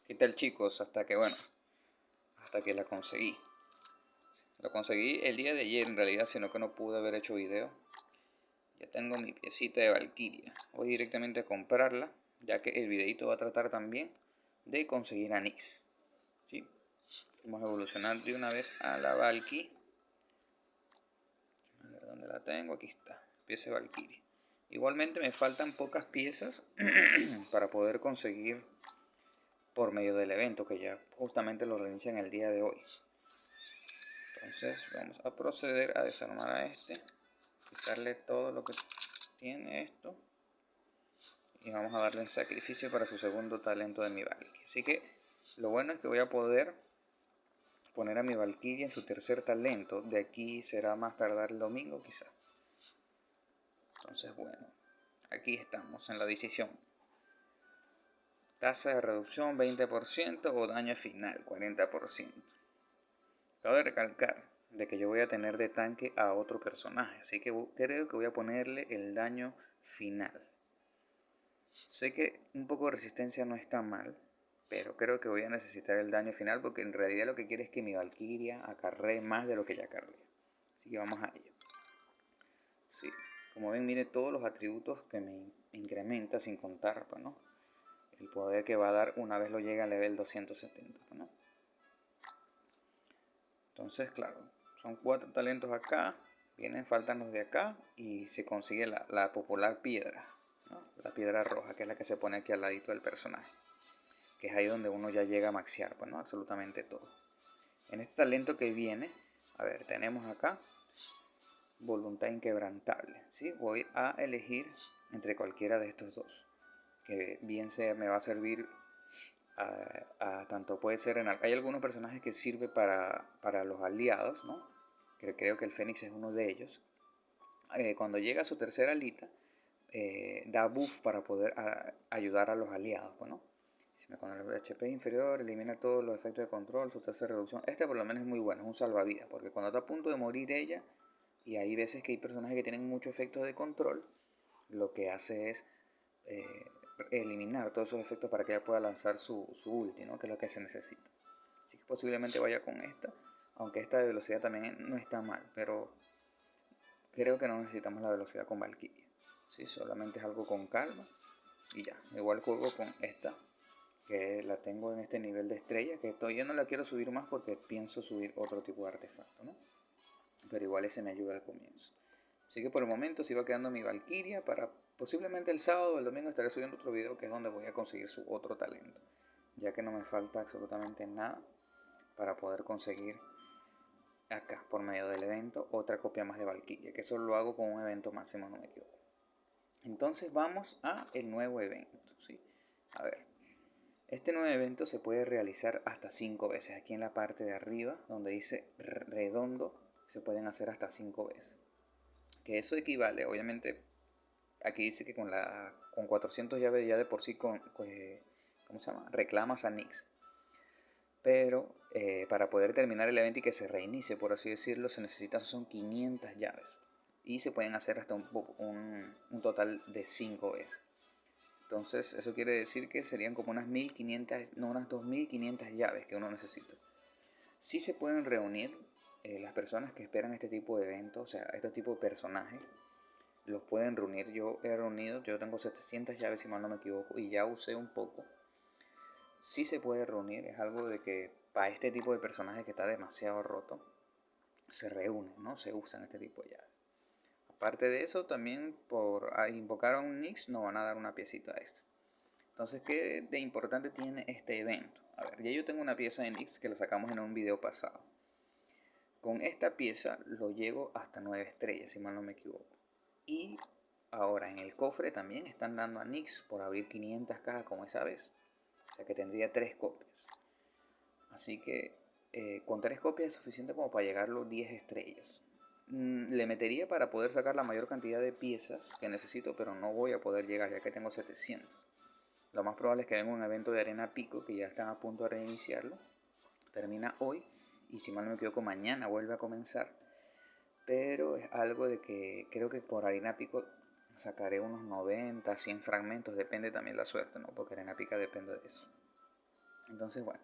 ¿Qué tal, chicos? Hasta que la conseguí. Lo conseguí el día de ayer en realidad, sino que no pude haber hecho video. Ya tengo mi piecita de Valkyria. Voy directamente a comprarla, ya que el videito va a tratar también de conseguir a Nyx. ¿Sí? Vamos a evolucionar de una vez a la Valky. A ver dónde la tengo. Aquí está. Pieza de Valkyria. Igualmente me faltan pocas piezas para poder conseguir por medio del evento, que ya justamente lo reinician el día de hoy. Entonces vamos a proceder a desarmar a este, quitarle todo lo que tiene esto y vamos a darle el sacrificio para su segundo talento de mi Valkyrie. Así que lo bueno es que voy a poder poner a mi Valkyrie en su tercer talento. De aquí será más tardar el domingo quizá. Entonces bueno, aquí estamos en la decisión. Tasa de reducción 20% o daño final 40%. Cabe recalcar de que yo voy a tener de tanque a otro personaje, así que creo que voy a ponerle el daño final. Sé que un poco de resistencia no está mal, pero creo que voy a necesitar el daño final porque en realidad lo que quiero es que mi Valkyria acarree más de lo que ya acarrea. Así que vamos a ello. Sí, como ven, mire todos los atributos que me incrementa sin contar, pues, ¿no? El poder que va a dar una vez lo llegue al level 270, pues, ¿no? Entonces, claro, son 4 talentos acá, faltan los de acá y se consigue la popular piedra, ¿no? La piedra roja, que es la que se pone aquí al ladito del personaje, que es ahí donde uno ya llega a maxear, pues, ¿no? Absolutamente todo. En este talento que viene, a ver, tenemos acá voluntad inquebrantable, ¿sí? Voy a elegir entre cualquiera de estos dos, que bien sea me va a servir tanto puede ser hay algunos personajes que sirve para los aliados, ¿no? Que creo que el Fénix es uno de ellos. Cuando llega a su tercera alita, da buff para poder ayudar a los aliados, ¿no? Cuando el HP es inferior, elimina todos los efectos de control, su tasa de reducción. Este por lo menos es muy bueno, es un salvavidas, porque cuando está a punto de morir ella, y hay veces que hay personajes que tienen muchos efectos de control, lo que hace es eliminar todos esos efectos para que ella pueda lanzar su ulti, ¿no? Que es lo que se necesita. Así que posiblemente vaya con esta, aunque esta de velocidad también no está mal, pero creo que no necesitamos la velocidad con Valkyria. ¿Sí? Solamente es algo con calma y ya. Igual juego con esta, que la tengo en este nivel de estrella, que todavía no la quiero subir más porque pienso subir otro tipo de artefacto, ¿no? Pero igual ese me ayuda al comienzo. Así que por el momento sigo quedando mi Valkyria para posiblemente el sábado o el domingo estaré subiendo otro video que es donde voy a conseguir su otro talento, ya que no me falta absolutamente nada para poder conseguir acá por medio del evento otra copia más de Valkyria, que eso lo hago con un evento máximo, no me equivoco. Entonces vamos a el nuevo evento, ¿sí? A ver, este nuevo evento se puede realizar hasta 5 veces. Aquí en la parte de arriba donde dice redondo se pueden hacer hasta 5 veces, que eso equivale, obviamente, aquí dice que con 400 llaves ya de por sí ¿cómo se llama? Reclamas a Nyx. Pero para poder terminar el evento y que se reinicie, por así decirlo, se necesitan son 500 llaves. Y se pueden hacer hasta un total de 5 veces. Entonces eso quiere decir que serían como unas 1500, no, unas 2500 llaves que uno necesita. Sí se pueden reunir las personas que esperan este tipo de eventos, o sea, este tipo de personajes los pueden reunir. Yo he reunido, yo tengo 700 llaves si mal no me equivoco y ya usé un poco. Sí se puede reunir, es algo de que para este tipo de personaje que está demasiado roto, se reúnen, ¿no? Se usan este tipo de llaves. Aparte de eso, también por invocar a un Nyx nos van a dar una piecita de esto. Entonces, ¿qué de importante tiene este evento? A ver, ya yo tengo una pieza de Nyx que la sacamos en un video pasado. Con esta pieza lo llego hasta 9 estrellas, si mal no me equivoco. Y ahora en el cofre también están dando a Nyx por abrir 500 cajas como esa vez. O sea que tendría 3 copias. Así que con 3 copias es suficiente como para llegar a los 10 estrellas. Le metería para poder sacar la mayor cantidad de piezas que necesito, pero no voy a poder llegar ya que tengo 700. Lo más probable es que venga un evento de arena pico que ya están a punto de reiniciarlo. Termina hoy y si mal no me equivoco mañana vuelve a comenzar. Pero es algo de que creo que por arena pico sacaré unos 90, 100 fragmentos, depende también la suerte, ¿no? Porque arena pica depende de eso. Entonces, bueno,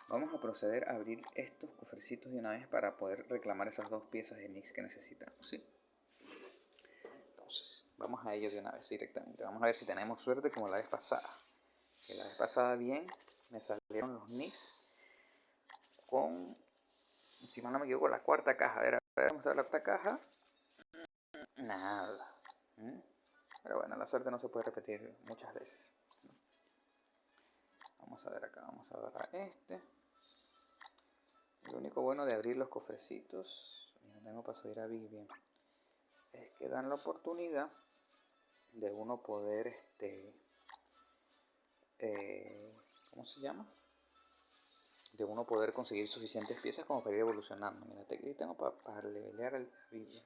vamos a proceder a abrir estos cofrecitos de una vez para poder reclamar esas dos piezas de Nix que necesitamos, ¿sí? Entonces, vamos a ello de una vez directamente. Vamos a ver si tenemos suerte como la vez pasada. Que la vez pasada bien me salieron los Nix con, si no me equivoco, la cuarta caja. A ver, vamos a ver la cuarta caja. Nada. Pero bueno, la suerte no se puede repetir muchas veces. Vamos a ver acá, vamos a agarrar este. Lo único bueno de abrir los cofrecitos, mira, tengo para subir a Vivian, es que dan la oportunidad de uno poder, ¿cómo se llama? De uno poder conseguir suficientes piezas como para ir evolucionando. Mira, aquí tengo para levelear a Vivian.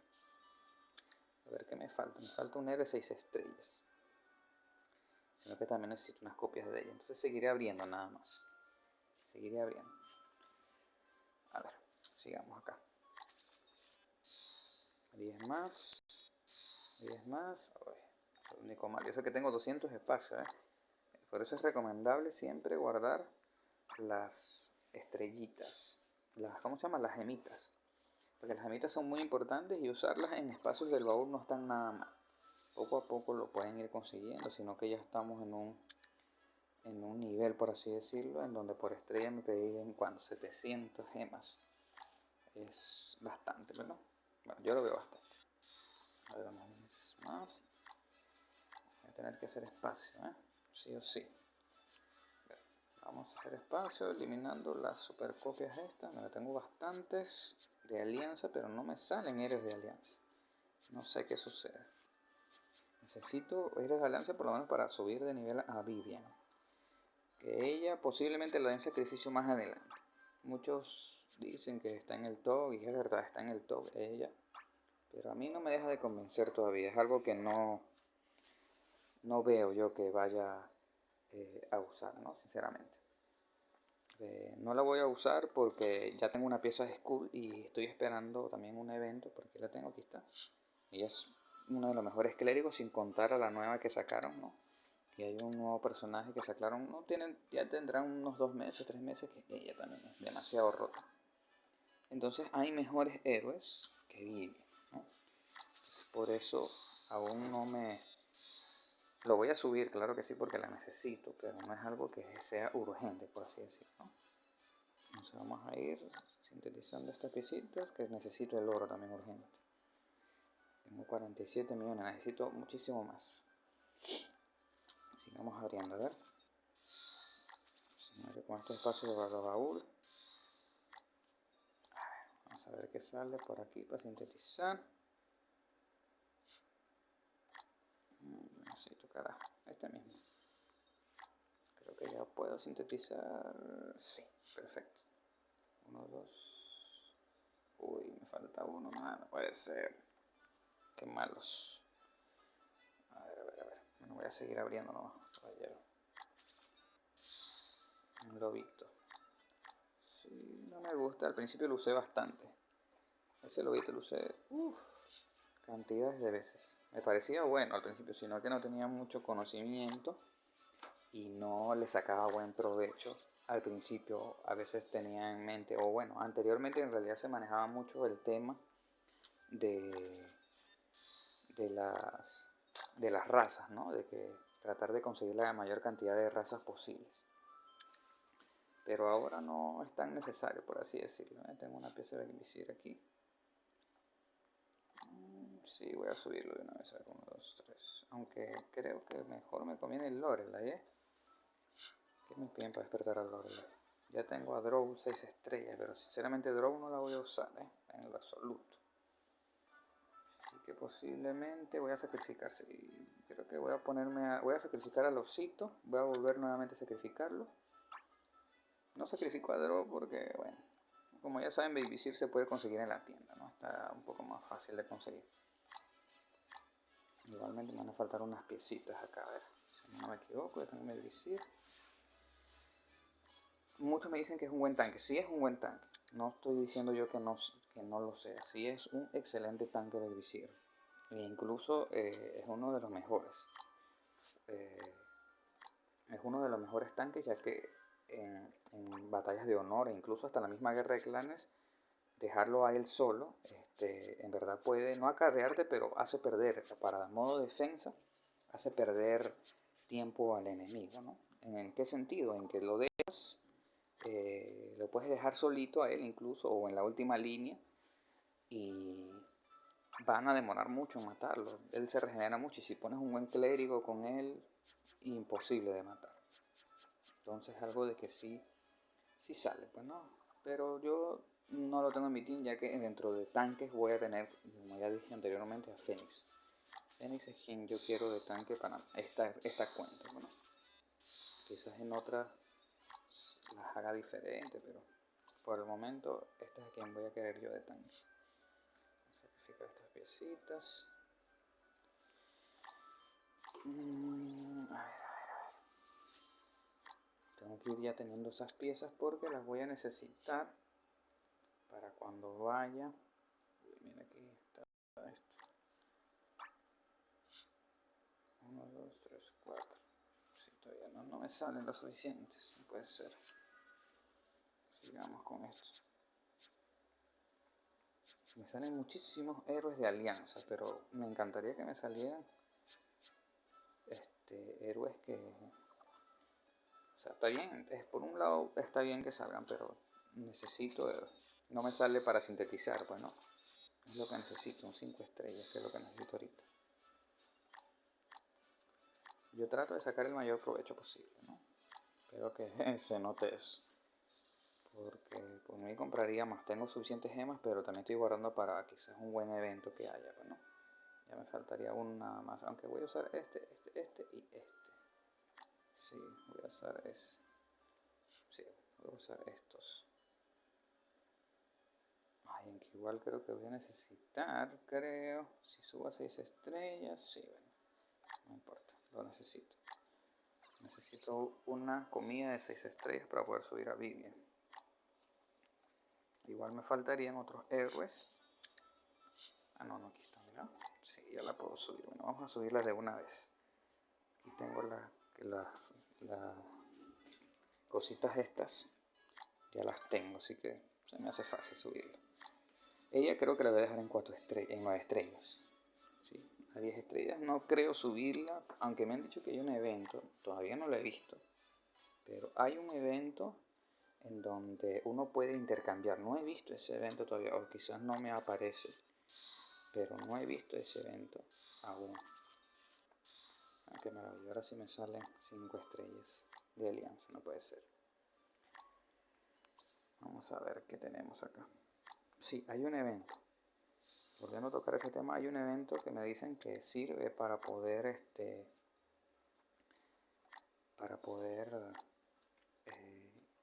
A ver qué me falta. Me falta un héroe 6 estrellas. Sino que también necesito unas copias de ella. Entonces seguiré abriendo nada más. Seguiré abriendo. A ver, sigamos acá. 10 más. 10 más. Uy, es el único mal. Yo sé que tengo 200 espacios, Por eso es recomendable siempre guardar las estrellitas. ¿Cómo se llaman? Las gemitas. Porque las gemitas son muy importantes y usarlas en espacios del baúl no están nada mal. Poco a poco lo pueden ir consiguiendo, sino que ya estamos en un nivel, por así decirlo, en donde por estrella me piden cuando 700 gemas. Es bastante, ¿verdad? Bueno, yo lo veo bastante. A ver, una vez más. Voy a tener que hacer espacio, sí o sí. Vamos a hacer espacio eliminando las supercopias estas. Mira, tengo bastantes de alianza, pero no me salen héroes de alianza. No sé qué sucede. Necesito héroes de alianza por lo menos para subir de nivel a Vivian. Que ella posiblemente la den sacrificio más adelante. Muchos dicen que está en el top, y es verdad, está en el top ella. Pero a mí no me deja de convencer todavía. Es algo que no veo yo que vaya a usar, ¿no? Sinceramente. No la voy a usar porque ya tengo una pieza de Skull y estoy esperando también un evento, porque la tengo, aquí está. Ella es uno de los mejores clérigos, sin contar a la nueva que sacaron, ¿no? Que hay un nuevo personaje que sacaron, no tienen, ya tendrán unos 2 meses, 3 meses, que ella también es demasiado rota. Entonces hay mejores héroes que Vivi, ¿no? Entonces por eso aún no me... Lo voy a subir, claro que sí, porque la necesito, pero no es algo que sea urgente, por así decirlo, ¿no? Entonces vamos a ir sintetizando estas piecitas, que necesito el oro también urgente. Tengo 47 millones, necesito muchísimo más. Sigamos abriendo, a ver. Con este espacio para el baúl. Vamos a ver qué sale por aquí para sintetizar. Necesito, carajo, este mismo. Creo que ya puedo sintetizar. Sí, perfecto. 1, 2. Uy, me falta uno más, no puede ser. Qué malos. A ver, a ver, a ver. Bueno, voy a seguir abriendo nomás, caballero. Un lobito. Sí, no me gusta. Al principio lo usé bastante. Ese lobito lo usé, cantidades de veces. Me parecía bueno al principio, sino que no tenía mucho conocimiento y no le sacaba buen provecho. Al principio a veces tenía en mente, o bueno, anteriormente en realidad se manejaba mucho el tema de, de las razas, ¿no? De que tratar de conseguir la mayor cantidad de razas posibles. Pero ahora no es tan necesario, por así decirlo, Tengo una pieza de Invisir aquí. Sí, voy a subirlo de una vez. A ver, 1, 2, 3. Aunque creo que mejor me conviene el Lorelei, ¿Qué me piden para despertar al Lorelei? Ya tengo a Drow 6 estrellas, pero sinceramente Drow no la voy a usar, En lo absoluto. Así que posiblemente voy a sacrificar. Sí, creo que voy a sacrificar al osito. Voy a volver nuevamente a sacrificarlo. No sacrifico a Drow porque, bueno, como ya saben, Babysir se puede conseguir en la tienda, ¿no? Está un poco más fácil de conseguir. Igualmente me van a faltar unas piecitas acá, a ver, si no me equivoco, ya tengo mi visir. Muchos me dicen que es un buen tanque, sí es un buen tanque. No estoy diciendo yo que no lo sea, sí es un excelente tanque de visir. E incluso es uno de los mejores. Es uno de los mejores tanques, ya que batallas de honor e incluso hasta la misma guerra de clanes, dejarlo a él solo, en verdad puede no acarrearte, pero hace perder, para modo defensa, hace perder tiempo al enemigo, ¿no? ¿En qué sentido? En que lo dejas, lo puedes dejar solito a él incluso, o en la última línea, y van a demorar mucho en matarlo. Él se regenera mucho, y si pones un buen clérigo con él, imposible de matar. Entonces algo de que sí sale, pues no. Pero yo no lo tengo en mi team, ya que dentro de tanques voy a tener, como ya dije anteriormente, a Fénix. Fénix es quien yo quiero de tanque para esta cuenta, ¿no? Quizás en otras las haga diferente, pero por el momento esta es a quien voy a querer yo de tanque. Voy a sacrificar estas piecitas. A ver. Tengo que ir ya teniendo esas piezas porque las voy a necesitar para cuando vaya. Uy, mira, aquí está esto. 1, 2, 3, 4. Si todavía no me salen lo suficientes, no puede ser. Sigamos con esto. Me salen muchísimos héroes de alianza, pero me encantaría que me salieran héroes que... O sea, está bien, por un lado está bien que salgan, pero necesito... no me sale para sintetizar, pues no. Es lo que necesito, un 5 estrellas, que es lo que necesito ahorita. Yo trato de sacar el mayor provecho posible, ¿no? Espero que se note eso. Porque por mí compraría más. Tengo suficientes gemas, pero también estoy guardando para quizás un buen evento que haya, pues, ¿no? Ya me faltaría una más, aunque voy a usar este y este. Sí, voy a usar ese. Sí, voy a usar estos. Ay, aunque igual creo que voy a necesitar, creo. Si subo a 6 estrellas, sí, bueno, no importa, lo necesito. Necesito una comida de 6 estrellas para poder subir a Vivian. Igual me faltarían otros héroes. Ah, no, aquí está, ¿no? Sí, ya la puedo subir. Bueno, vamos a subirla de una vez. Aquí tengo las cositas estas. Ya las tengo, así que se me hace fácil subirla. Ella creo que la voy a dejar en 4 estrellas, en 9 estrellas. ¿Sí? A 10 estrellas no creo subirla, aunque me han dicho que hay un evento. Todavía no lo he visto. Pero hay un evento en donde uno puede intercambiar. No he visto ese evento todavía, o quizás no me aparece, pero no he visto ese evento aún. Qué maravilla, ahora sí me salen 5 estrellas de alianza, no puede ser. Vamos a ver qué tenemos acá. Sí, hay un evento. Volviendo a tocar ese tema, hay un evento que me dicen que sirve para poder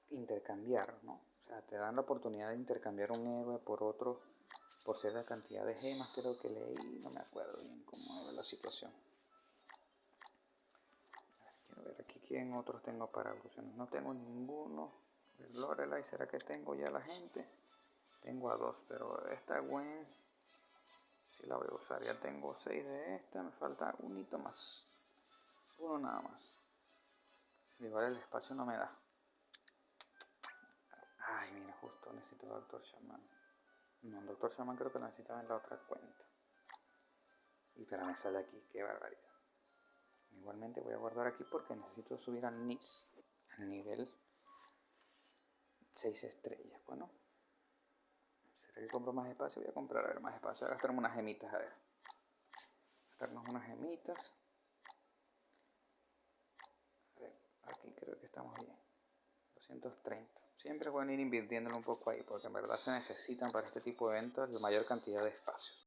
intercambiar, ¿no? O sea, te dan la oportunidad de intercambiar un héroe por otro por cierta cantidad de gemas, creo que leí, no me acuerdo bien cómo era la situación. Quiero ver aquí quién otros tengo para evolucionar. No tengo ninguno. El Lorelai, ¿será que tengo ya la gente? Tengo a 2, pero esta Gwen sí la voy a usar. Ya tengo 6 de esta, me falta un hito más. Uno nada más. Igual el espacio no me da. Ay, mira, justo necesito Doctor Shaman. No, el Doctor Shaman creo que lo necesitaba en la otra cuenta. Y pero me sale aquí, qué barbaridad. Igualmente voy a guardar aquí porque necesito subir a Nis al nivel 6 estrellas. Bueno, ¿será que compro más espacio? Voy a comprar, a ver, más espacio. Voy a gastarme unas gemitas, a ver. Gastarnos unas gemitas. A ver, aquí creo que estamos bien. 230. Siempre es bueno ir invirtiéndolo un poco ahí, porque en verdad se necesitan para este tipo de eventos la mayor cantidad de espacios.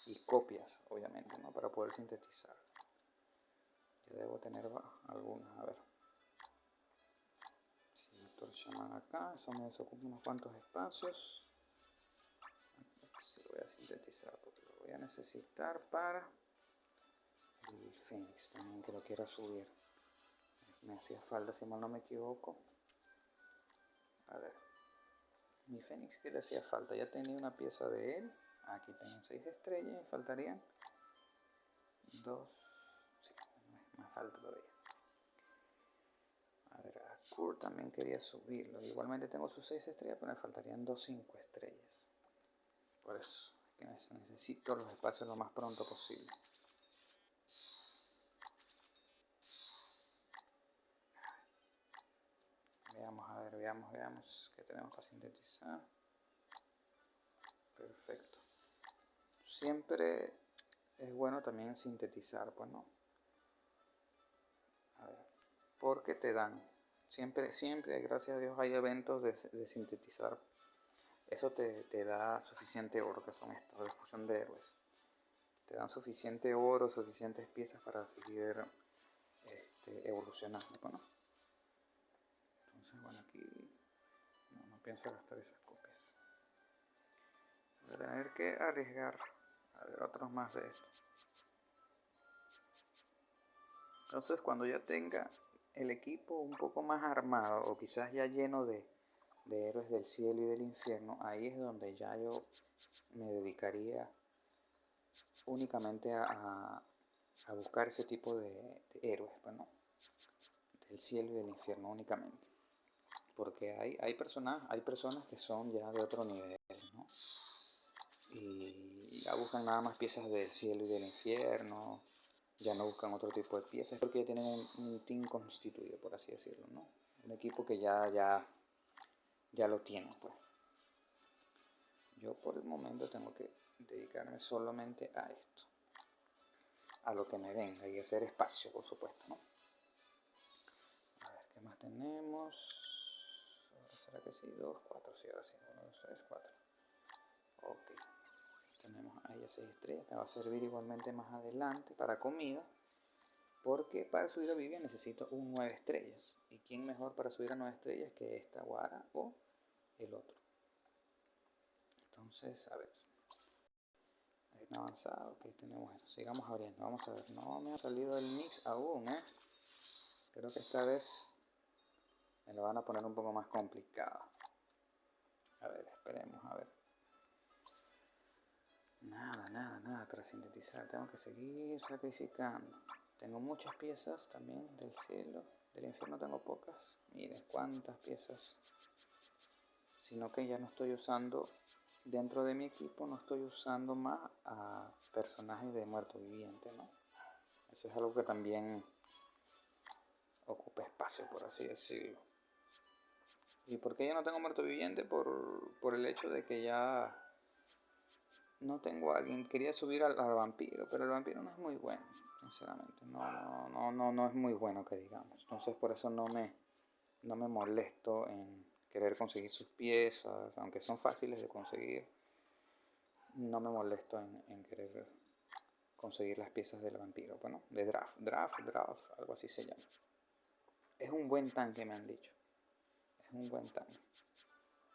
Y copias, obviamente, ¿no? Para poder sintetizar. Yo debo tener algunas, a ver. Doctor Shaman acá, eso me desocupa unos cuantos espacios. Este lo voy a sintetizar porque lo voy a necesitar para el Fénix también, que lo quiero subir. Me hacía falta, si mal no me equivoco. A ver, mi Fénix, que le hacía falta, ya tenía una pieza de él. Aquí tengo 6 estrellas y faltarían 2. Sí, me falta todavía. A ver, Kurt también quería subirlo. Igualmente tengo sus 6 estrellas, pero me faltarían 2 5 estrellas. Por eso que necesito los espacios lo más pronto posible. Veamos, a ver, veamos qué tenemos para sintetizar. Perfecto. Siempre es bueno también sintetizar, pues, ¿no? A ver, porque te dan. Siempre, gracias a Dios, hay eventos de sintetizar. Eso te da suficiente oro, que son estos de fusión de héroes. Te dan suficiente oro, suficientes piezas para seguir evolucionando, ¿no? Entonces, bueno, aquí no pienso gastar esas copias. Voy a tener que arriesgar a ver otros más de estos. Entonces, cuando ya tenga el equipo un poco más armado, o quizás ya lleno de héroes del cielo y del infierno, ahí es donde ya yo me dedicaría únicamente a buscar ese tipo de héroes, pues, ¿no? Del cielo y del infierno únicamente. Porque hay personas que son ya de otro nivel, ¿no? Y ya buscan nada más piezas del cielo y del infierno, ya no buscan otro tipo de piezas, porque ya tienen un team constituido, por así decirlo, ¿no? Un equipo que ya lo tienen, pues. Yo por el momento tengo que dedicarme solamente a esto, a lo que me venga, y hacer espacio, por supuesto, ¿no? A ver, ¿qué más tenemos? Ahora será que sí, 2, 4, sí, ahora sí, 1, 2, 3, 4. Ok, tenemos ahí a 6 estrellas, me va a servir igualmente más adelante para comida, porque para subir a Vivia necesito un 9 estrellas, y quién mejor para subir a 9 estrellas que esta Guara o el otro. Entonces, a ver, avanzado, ok, tenemos eso, sigamos abriendo, vamos a ver, no me ha salido el mix aún, creo que esta vez me lo van a poner un poco más complicado. A ver, esperemos, a ver. Nada para sintetizar, tengo que seguir sacrificando. Tengo muchas piezas también del cielo, del infierno tengo pocas, miren cuántas piezas, sino que ya no estoy usando, dentro de mi equipo no estoy usando más a personajes de muerto viviente, ¿no? Eso es algo que también ocupa espacio, por así decirlo. ¿Y por qué yo no tengo muerto viviente? Por el hecho de que ya no tengo a alguien. Quería subir al vampiro, pero el vampiro no es muy bueno, sinceramente. No es muy bueno, que digamos. Entonces por eso no me molesto en querer conseguir sus piezas, aunque son fáciles de conseguir. No me molesto en querer conseguir las piezas del vampiro. Bueno, de draft, algo así se llama. Es un buen tanque, me han dicho. Es un buen tanque.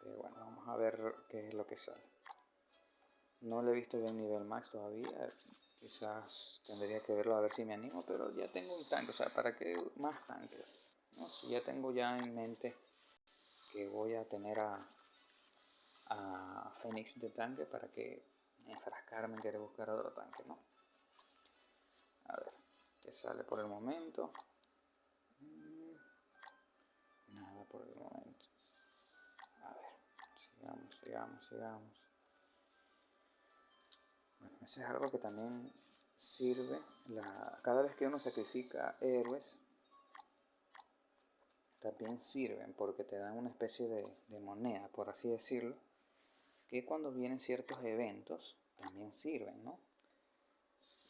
Pero bueno, vamos a ver qué es lo que sale. No le he visto bien nivel max todavía. Quizás tendría que verlo a ver si me animo, pero ya tengo un tanque. O sea, ¿para qué más tanques? ¿No? Si ya tengo ya en mente que voy a tener a Fénix de tanque, para que enfrascarme en querer buscar otro tanque, ¿no? A ver, ¿qué sale por el momento? Nada por el momento. A ver, sigamos. Bueno, eso es algo que también sirve. Cada vez que uno sacrifica héroes, también sirven porque te dan una especie de moneda, por así decirlo, que cuando vienen ciertos eventos también sirven, ¿no?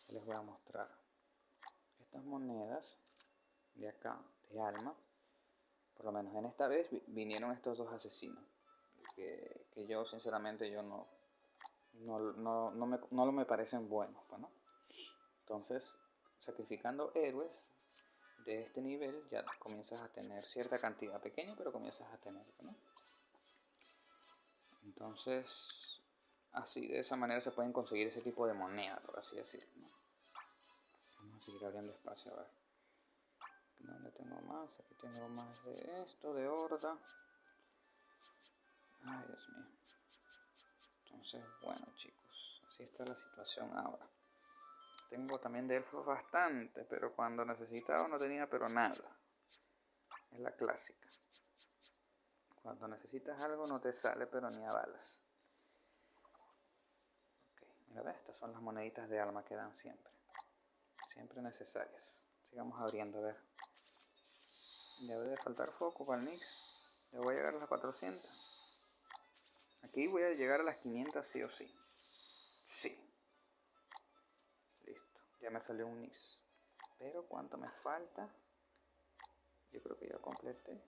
Les voy a mostrar estas monedas de acá, de alma. Por lo menos en esta vez vinieron estos dos asesinos, que yo sinceramente yo no me parecen buenos, ¿no? Entonces, sacrificando héroes de este nivel ya comienzas a tener cierta cantidad, pequeña, pero comienzas a tener, ¿no? Entonces, así, de esa manera se pueden conseguir ese tipo de moneda, por así decirlo, ¿no? Vamos a seguir abriendo espacio, a ver. ¿Dónde tengo más? Aquí tengo más de esto, de horda. Ay, Dios mío. Entonces, bueno, chicos, así está la situación ahora. Tengo también de elfos bastante, pero cuando necesitaba no tenía pero nada. Es la clásica. Cuando necesitas algo no te sale, pero ni a balas. Ok, mira, ¿ves? Estas son las moneditas de alma que dan siempre. Siempre necesarias. Sigamos abriendo, a ver. Debe de faltar foco para el Nix. Ya voy a llegar a las 400. Aquí voy a llegar a las 500 sí o sí. Sí. Listo. Ya me salió un Nix. Pero ¿cuánto me falta? Yo creo que ya completé.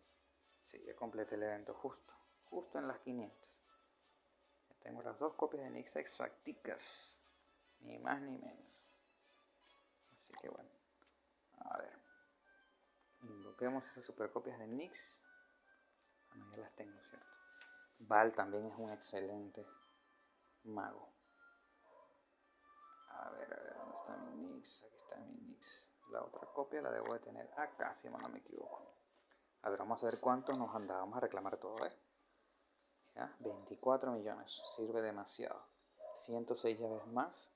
Sí, ya completé el evento justo. Justo en las 500. Ya tengo las dos copias de Nix exacticas. Ni más ni menos. Así que bueno. A ver. Invoquemos esas supercopias de Nix. Bueno, ya las tengo, ¿cierto? Val también es un excelente mago. A ver, ¿dónde está mi Nix? Aquí está mi Nix. La otra copia la debo de tener acá, si no me equivoco. A ver, vamos a ver cuánto nos anda. Vamos a reclamar todo, ¿eh? Mira, 24 millones. Sirve demasiado. 106 llaves más.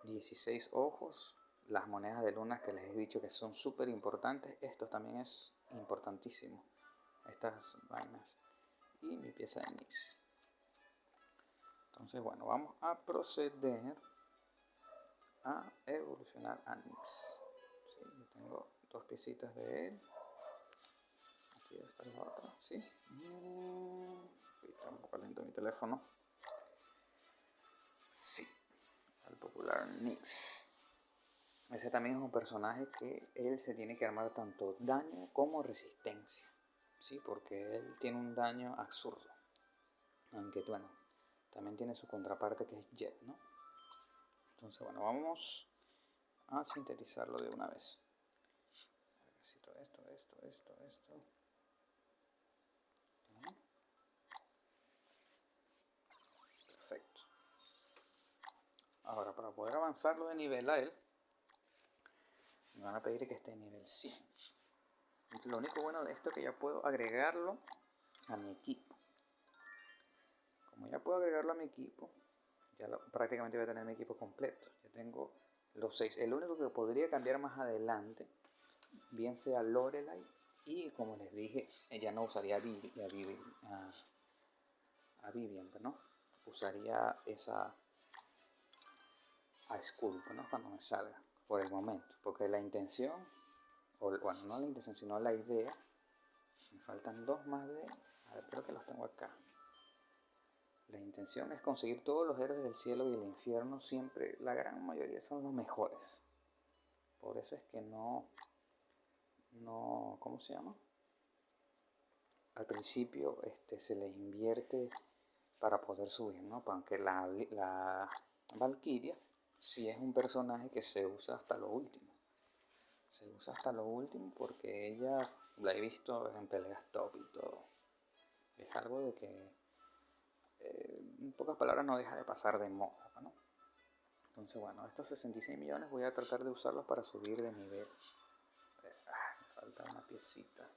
16 ojos. Las monedas de lunas que les he dicho que son súper importantes. Esto también es importantísimo. Estas vainas. Y mi pieza de Nix. Entonces, bueno, vamos a proceder a evolucionar a Nix. Sí, yo tengo dos piecitas de él. Aquí está la otra, ¿sí? Está un poco lento mi teléfono. Sí, el popular Nix. Ese también es un personaje que él se tiene que armar tanto daño como resistencia. Sí, porque él tiene un daño absurdo. Aunque bueno, también tiene su contraparte que es Jet, ¿no? Entonces bueno, vamos a sintetizarlo de una vez. Necesito esto. Perfecto. Ahora, para poder avanzarlo de nivel a él, me van a pedir que esté en nivel 100. Entonces, lo único bueno de esto es que ya puedo agregarlo a mi equipo. Como ya puedo agregarlo a mi equipo, ya prácticamente voy a tener mi equipo completo. Ya tengo los 6. El único que podría cambiar más adelante, bien sea Lorelai, y como les dije, ya no usaría a Vivian, ¿no? Usaría esa a Skull, ¿no? Cuando me salga, por el momento. Porque la intención, o bueno, no la intención, sino la idea, me faltan dos más de... A ver, creo que los tengo acá. La intención es conseguir todos los héroes del cielo y el infierno. Siempre, la gran mayoría son los mejores. Por eso es que no, ¿cómo se llama? Al principio se le invierte para poder subir, ¿no? Aunque la Valkyria sí es un personaje que se usa hasta lo último. Se usa hasta lo último porque ella la he visto en peleas top y todo. Es algo de que, en pocas palabras, no deja de pasar de moda, ¿no? Entonces, bueno, estos 66 millones voy a tratar de usarlos para subir de nivel. Me falta una piecita.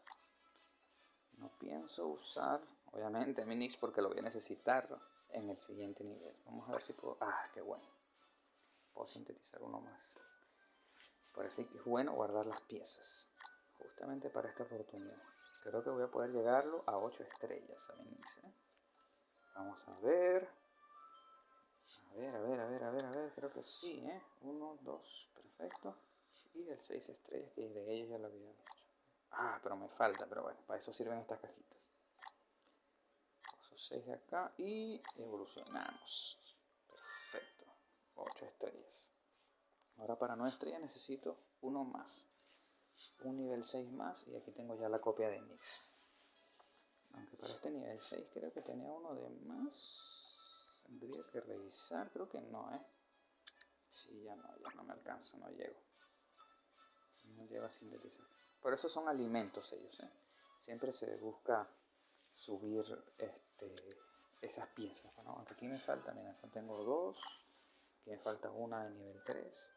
No pienso usar, obviamente, mi Nix porque lo voy a necesitar en el siguiente nivel. Vamos a ver si puedo... qué bueno. Puedo sintetizar uno más. Parece que es bueno guardar las piezas. Justamente para esta oportunidad. Creo que voy a poder llegarlo a 8 estrellas a mi Nix, ¿eh? Vamos a ver. A ver. Creo que sí, ¿eh? 1, 2, perfecto. Y el 6 estrellas, que de ellos ya lo había hecho. Pero me falta, pero bueno, para eso sirven estas cajitas. Esos 6 de acá y evolucionamos. Perfecto. 8 estrellas. Ahora para 9 estrellas necesito uno más. Un nivel 6 más y aquí tengo ya la copia de Nix. Aunque para este nivel 6 creo que tenía uno de más. Tendría que revisar, creo que no, ¿eh? Sí, ya no me alcanza, no llego. No llego a sintetizar. Por eso son alimentos ellos, ¿eh? Siempre se busca subir esas piezas, ¿no? Aunque aquí me falta, mira, acá tengo 2. Aquí me falta una de nivel 3.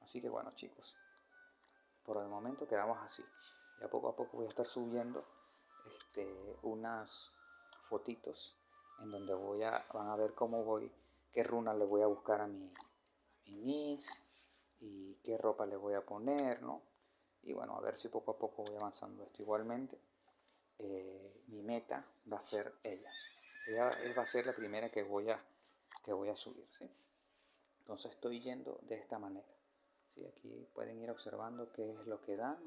Así que bueno, chicos, por el momento quedamos así. Ya poco a poco voy a estar subiendo unas fotitos en donde van a ver cómo voy, qué runa le voy a buscar a mi Nix y qué ropa le voy a poner, ¿no? Y bueno, a ver si poco a poco voy avanzando esto. Igualmente, mi meta va a ser ella. Ella va a ser la primera que voy a subir, ¿sí? Entonces estoy yendo de esta manera, ¿sí? Aquí pueden ir observando qué es lo que dan,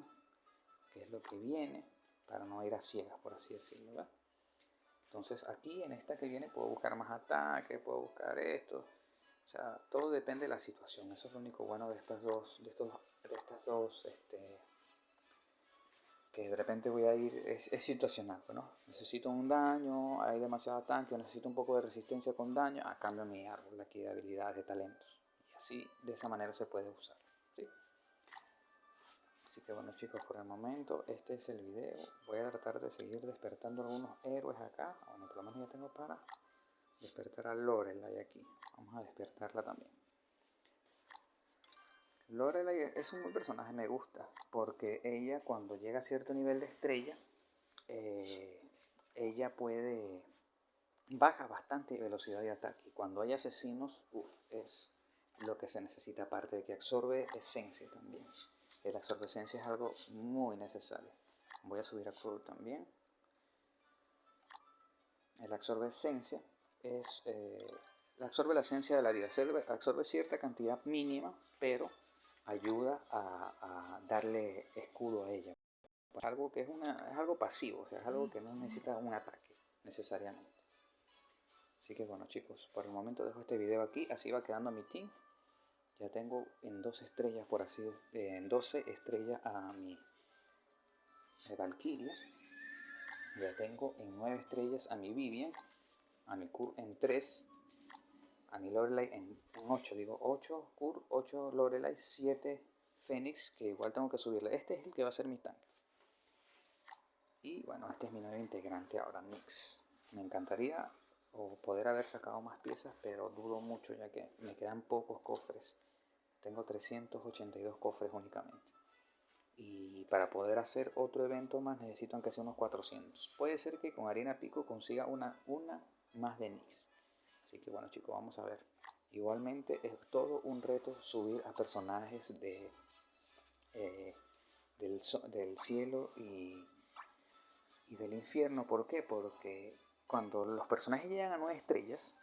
qué es lo que viene, para no ir a ciegas, por así decirlo, ¿verdad? Entonces aquí en esta que viene puedo buscar más ataque, puedo buscar esto. O sea, todo depende de la situación. Eso es lo único bueno de estas dos, que de repente voy a ir, es situacional, ¿no? Necesito un daño, hay demasiado tanque, necesito un poco de resistencia con daño, cambio mi árbol aquí de habilidades, de talentos. Y así, de esa manera se puede usar, ¿sí? Así que bueno chicos, por el momento este es el video. Voy a tratar de seguir despertando algunos héroes acá. Bueno, por lo menos ya tengo para despertar a Lorelai aquí. Vamos a despertarla también. Lorelai es un buen personaje, me gusta, porque ella cuando llega a cierto nivel de estrella, ella baja bastante velocidad de ataque. Y cuando hay asesinos, es lo que se necesita, aparte de que absorbe esencia también. La absorbencia es algo muy necesario. Voy a subir a Crow también. El absorbe esencia absorbe la esencia de la vida. Absorbe cierta cantidad mínima, pero ayuda a darle escudo a ella. Es algo que es algo pasivo, o sea, es algo que no necesita un ataque necesariamente. Así que bueno chicos, por el momento dejo este video aquí. Así va quedando mi team. Ya tengo en 2 estrellas, por así en 12 estrellas a mi Valkyria. Ya tengo en 9 estrellas a mi Vivian, a mi Kur en 3, a mi Lorelai en 8, digo 8 Kur, 8 Lorelai, 7 Fénix, que igual tengo que subirle. Este es el que va a ser mi tanque. Y bueno, este es mi nuevo integrante ahora, Nyx. Me encantaría poder haber sacado más piezas, pero dudo mucho ya que me quedan pocos cofres. Tengo 382 cofres únicamente. Y para poder hacer otro evento más necesito aunque sea unos 400. Puede ser que con Arena Pico consiga una más de Nyx. Así que bueno chicos, vamos a ver. Igualmente es todo un reto subir a personajes del cielo y del infierno. ¿Por qué? Porque cuando los personajes llegan a 9 estrellas,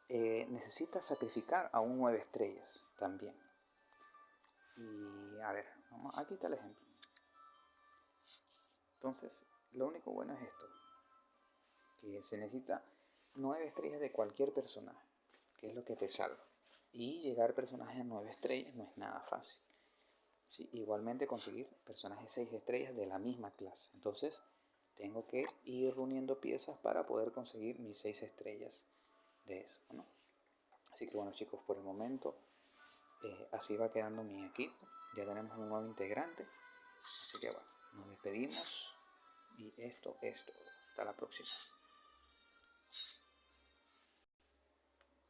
necesitas sacrificar a un 9 estrellas también. Y a ver, aquí está el ejemplo. Entonces, lo único bueno es esto, que se necesita 9 estrellas de cualquier personaje, que es lo que te salva. Y llegar a personajes a 9 estrellas no es nada fácil. Sí, igualmente conseguir personajes 6 estrellas de la misma clase. Entonces, tengo que ir reuniendo piezas para poder conseguir mis 6 estrellas de eso, ¿no? Así que bueno chicos, por el momento así va quedando mi equipo. Ya tenemos un nuevo integrante. Así que bueno, nos despedimos. Y esto es todo. Hasta la próxima.